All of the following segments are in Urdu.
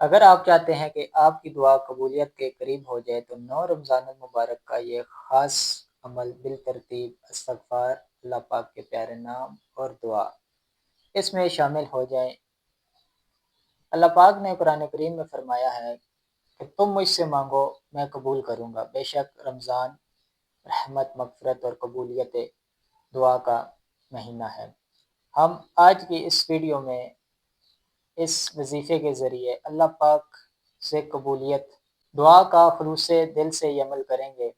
اگر آپ چاہتے ہیں کہ آپ کی دعا قبولیت کے قریب ہو جائے تو 9 رمضان المبارک کا یہ خاص عمل بالترتیب استغفار، اللہ پاک کے پیارے نام اور دعا اس میں شامل ہو جائیں۔ اللہ پاک نے قرآن کریم میں فرمایا ہے کہ تم مجھ سے مانگو میں قبول کروں گا، بے شک رمضان رحمت، مغفرت اور قبولیت دعا کا مہینہ ہے۔ ہم آج کی اس ویڈیو میں اس وظیفے کے ذریعے اللہ پاک سے قبولیت دعا کا خلوص دل سے یہ عمل کریں گے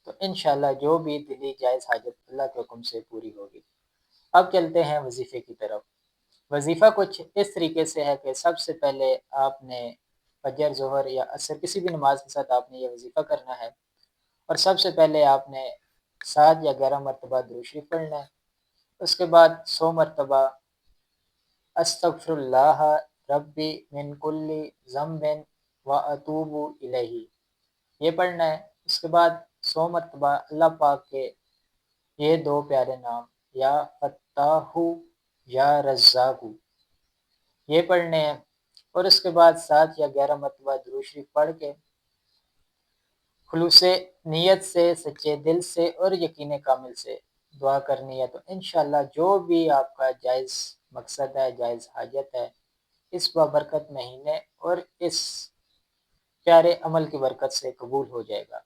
تو انشاءاللہ جو بھی دلی جائز حاجت اللہ کے حکم سے پوری ہوگی۔ اب چلتے ہیں وظیفے کی طرف۔ وظیفہ کچھ اس طریقے سے ہے کہ سب سے پہلے آپ نے فجر، ظہر یا عصر کسی بھی نماز کے ساتھ آپ نے یہ وظیفہ کرنا ہے، اور سب سے پہلے آپ نے 7 یا 11 مرتبہ درود شریف پڑھنا ہے۔ اس کے بعد 100 مرتبہ استغفر اللہ ربی من کل ذنب و اتوب الیہ یہ پڑھنا ہے۔ اس کے بعد 100 مرتبہ اللہ پاک کے یہ 2 پیارے نام یا فتاح یا رزاق یہ پڑھنے ہیں، اور اس کے بعد 7 یا 11 مرتبہ درود شریف پڑھ کے خلوص نیت سے، سچے دل سے اور یقین کامل سے دعا کرنی ہے، تو انشاءاللہ جو بھی آپ کا جائز مقصد ہے، جائز حاجت ہے، اس بابرکت مہینے اور اس پیارے عمل کی برکت سے قبول ہو جائے گا۔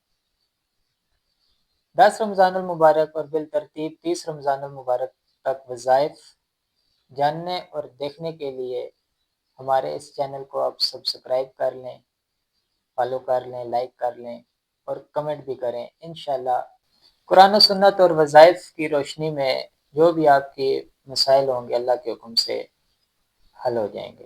10 رمضان المبارک اور بالترتیب 30 رمضان المبارک تک وظائف جاننے اور دیکھنے کے لیے ہمارے اس چینل کو آپ سبسکرائب کر لیں، فالو کر لیں، لائک کر لیں اور کمنٹ بھی کریں۔ انشاءاللہ قرآن و سنت اور وظائف کی روشنی میں جو بھی آپ کے مسائل ہوں گے اللہ کے حکم سے حل ہو جائیں گے۔